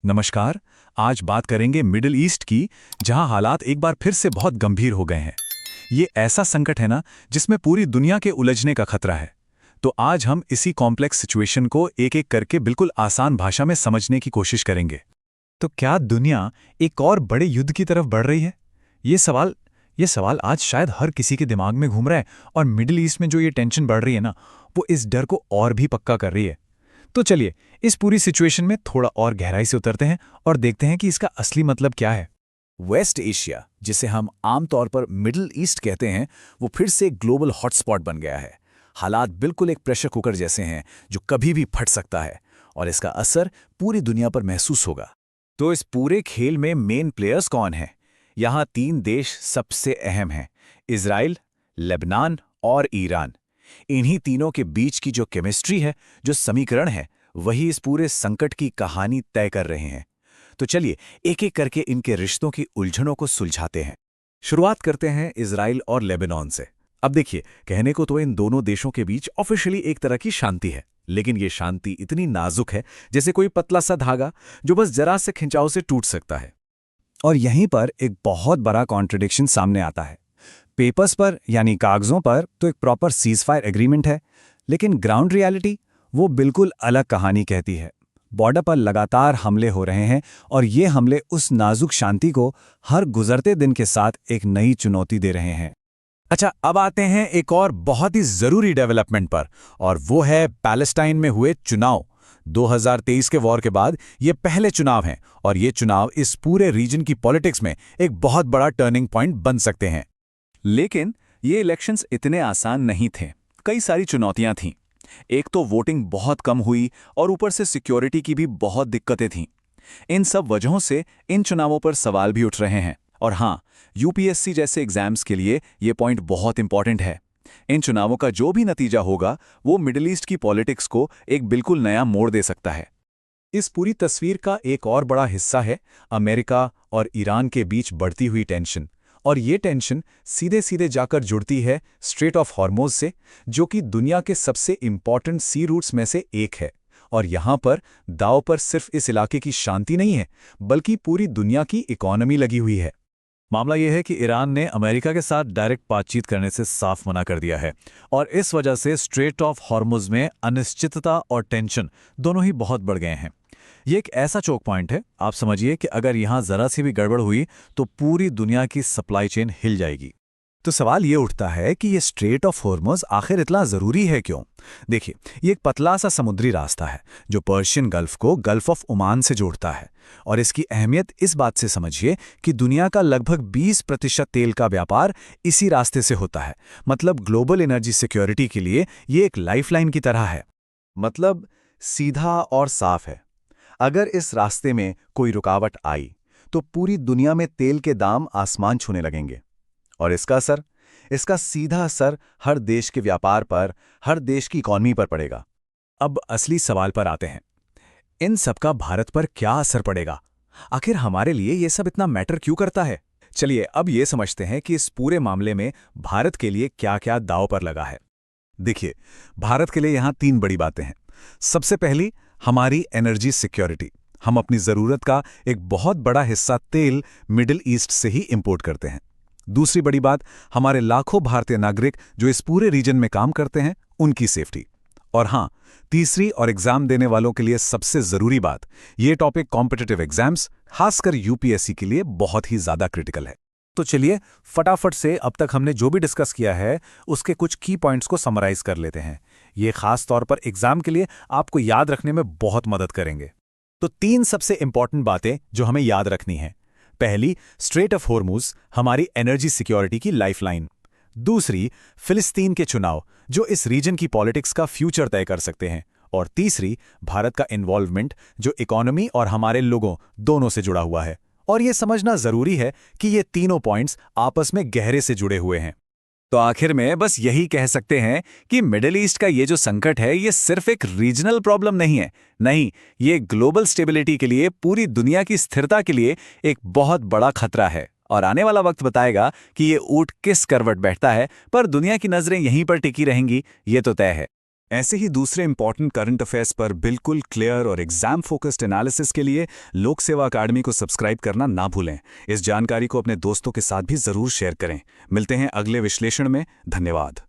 नमस्कार। आज बात करेंगे मिडिल ईस्ट की, जहां हालात एक बार फिर से बहुत गंभीर हो गए हैं। ये ऐसा संकट है ना, जिसमें पूरी दुनिया के उलझने का खतरा है। तो आज हम इसी कॉम्प्लेक्स सिचुएशन को एक-एक करके बिल्कुल आसान भाषा में समझने की कोशिश करेंगे। तो क्या दुनिया एक और बड़े युद्ध की तरफ बढ़ रही है? ये सवाल आज शायद हर किसी के दिमाग में घूम रहा है। और मिडिल ईस्ट में जो ये टेंशन बढ़ रही है ना, वो इस डर को और भी पक्का कर रही है। तो चलिए, इस पूरी सिचुएशन में थोड़ा और गहराई से उतरते हैं और देखते हैं कि इसका असली मतलब क्या है। वेस्ट एशिया, जिसे हम आमतौर पर मिडिल ईस्ट कहते हैं, वो फिर से एक ग्लोबल हॉटस्पॉट बन गया है। हालात बिल्कुल एक प्रेशर कुकर जैसे हैं, जो कभी भी फट सकता है, और इसका असर पूरी दुनिया पर महसूस होगा। तो इस पूरे खेल में मेन प्लेयर्स कौन हैं? यहाँ 3 देश सबसे अहम हैं: इजराइल, लेबनान और ईरान। इन्हीं तीनों के बीच की जो केमिस्ट्री है, जो समीकरण है, वही इस पूरे संकट की कहानी तय कर रहे हैं। तो चलिए, एक-एक करके इनके रिश्तों की उलझनों को सुलझाते हैं। शुरुआत करते हैं इजराइल और लेबनान से। अब देखिए, कहने को तो इन दोनों देशों के बीच ऑफिशियली एक तरह की शांति है, लेकिन ये शांति इतनी नाजुक है जैसे कोई पतला सा धागा जो बस जरा से खिंचाव से टूट सकता है। और यहीं पर एक बहुत बड़ा कॉन्ट्रडिक्शन सामने आता है। पेपर्स पर यानी कागजों पर तो एक प्रॉपर सीजफायर एग्रीमेंट है, लेकिन ग्राउंड रियलिटी वो बिल्कुल अलग कहानी कहती है। बॉर्डर पर लगातार हमले हो रहे हैं, और ये हमले उस नाजुक शांति को हर गुजरते दिन के साथ एक नई चुनौती दे रहे हैं। अच्छा, अब आते हैं एक और बहुत ही जरूरी डेवलपमेंट पर, और वो है पैलेस्टाइन में हुए चुनाव। 2023 के वॉर के बाद ये पहले चुनाव हैं, और ये चुनाव इस पूरे रीजन की पॉलिटिक्स में एक बहुत बड़ा टर्निंग पॉइंट बन सकते हैं। लेकिन ये इलेक्शंस इतने आसान नहीं थे। कई सारी चुनौतियां थीं। एक तो वोटिंग बहुत कम हुई, और ऊपर से सिक्योरिटी की भी बहुत दिक्कतें थीं। इन सब वजहों से इन चुनावों पर सवाल भी उठ रहे हैं। और हाँ, यूपीएससी जैसे एग्जाम्स के लिए ये पॉइंट बहुत इंपॉर्टेंट है। इन चुनावों का जो भी नतीजा होगा, वो मिडिल ईस्ट की पॉलिटिक्स को एक बिल्कुल नया मोड़ दे सकता है। इस पूरी तस्वीर का एक और बड़ा हिस्सा है अमेरिका और ईरान के बीच बढ़ती हुई टेंशन। और ये टेंशन सीधे सीधे जाकर जुड़ती है स्ट्रेट ऑफ हॉर्मोज से, जो कि दुनिया के सबसे इंपॉर्टेंट सी रूट्स में से एक है। और यहाँ पर दांव पर सिर्फ इस इलाके की शांति नहीं है, बल्कि पूरी दुनिया की इकोनॉमी लगी हुई है। मामला यह है कि ईरान ने अमेरिका के साथ डायरेक्ट बातचीत करने से साफ मना कर दिया है, और इस वजह से स्ट्रेट ऑफ हॉर्मुज में अनिश्चितता और टेंशन दोनों ही बहुत बढ़ गए हैं। ये एक ऐसा चोक पॉइंट है, आप समझिए कि अगर यहाँ जरा सी भी गड़बड़ हुई तो पूरी दुनिया की सप्लाई चेन हिल जाएगी। तो सवाल ये उठता है कि ये स्ट्रेट ऑफ हॉर्मुज आखिर इतना ज़रूरी है क्यों? देखिए, ये एक पतला सा समुद्री रास्ता है जो पर्शियन गल्फ को गल्फ ऑफ ओमान से जोड़ता है। और इसकी अहमियत इस बात से समझिए कि दुनिया का लगभग 20% तेल का व्यापार इसी रास्ते से होता है। मतलब ग्लोबल एनर्जी सिक्योरिटी के लिए ये एक लाइफलाइन की तरह है। मतलब सीधा और साफ है। अगर इस रास्ते में कोई रुकावट आई, तो पूरी दुनिया में तेल के दाम आसमान छूने लगेंगे। और इसका सीधा असर हर देश के व्यापार पर, हर देश की इकॉनमी पर पड़ेगा। अब असली सवाल पर आते हैं। इन सबका भारत पर क्या असर पड़ेगा? आखिर हमारे लिए ये सब इतना मैटर क्यों करता है? चलिए, अब ये समझते हैं कि इस पूरे मामले में भारत के लिए क्या-क्या दांव पर लगा है। देखिए, भारत के लिए यहाँ 3 बड़ी बातें हैं। सबसे पहली, हमारी एनर्जी सिक्योरिटी। हम अपनी ज़रूरत का एक बहुत बड़ा हिस्सा तेल मिडिल ईस्ट से ही इंपोर्ट करते हैं। दूसरी बड़ी बात, हमारे लाखों भारतीय नागरिक जो इस पूरे रीजन में काम करते हैं, उनकी सेफ्टी। और हाँ, तीसरी और एग्जाम देने वालों के लिए सबसे ज़रूरी बात, ये टॉपिक कॉम्पिटिटिव एग्जाम्स, खासकर यूपीएससी के लिए बहुत ही ज़्यादा क्रिटिकल है। तो चलिए, फटाफट से अब तक हमने जो भी डिस्कस किया है, उसके कुछ की पॉइंट्स को समराइज कर लेते हैं। ये खास तौर पर एग्जाम के लिए आपको याद रखने में बहुत मदद करेंगे। तो 3 सबसे इंपॉर्टेंट बातें जो हमें याद रखनी है। पहली, स्ट्रेट ऑफ हॉर्मुज हमारी एनर्जी सिक्योरिटी की लाइफलाइन। दूसरी, फिलिस्तीन के चुनाव जो इस रीजन की पॉलिटिक्स का फ्यूचर तय कर सकते हैं। और तीसरी, भारत का इन्वॉल्वमेंट जो इकोनॉमी और हमारे लोगों दोनों से जुड़ा हुआ है। और ये समझना जरूरी है कि ये तीनों पॉइंट्स आपस में गहरे से जुड़े हुए हैं। तो आखिर में बस यही कह सकते हैं कि मिडिल ईस्ट का ये जो संकट है, ये सिर्फ एक रीजनल प्रॉब्लम नहीं है। नहीं, ये ग्लोबल स्टेबिलिटी के लिए, पूरी दुनिया की स्थिरता के लिए एक बहुत बड़ा खतरा है। और आने वाला वक्त बताएगा कि ये ऊंट किस करवट बैठता है, पर दुनिया की नजरें यहीं पर टिकी रहेंगी, ये तो तय है। ऐसे ही दूसरे इंपॉर्टेंट करंट अफेयर्स पर बिल्कुल क्लियर और एग्जाम फोकस्ड एनालिसिस के लिए लोक सेवा अकादमी को सब्सक्राइब करना ना भूलें। इस जानकारी को अपने दोस्तों के साथ भी जरूर शेयर करें। मिलते हैं अगले विश्लेषण में। धन्यवाद।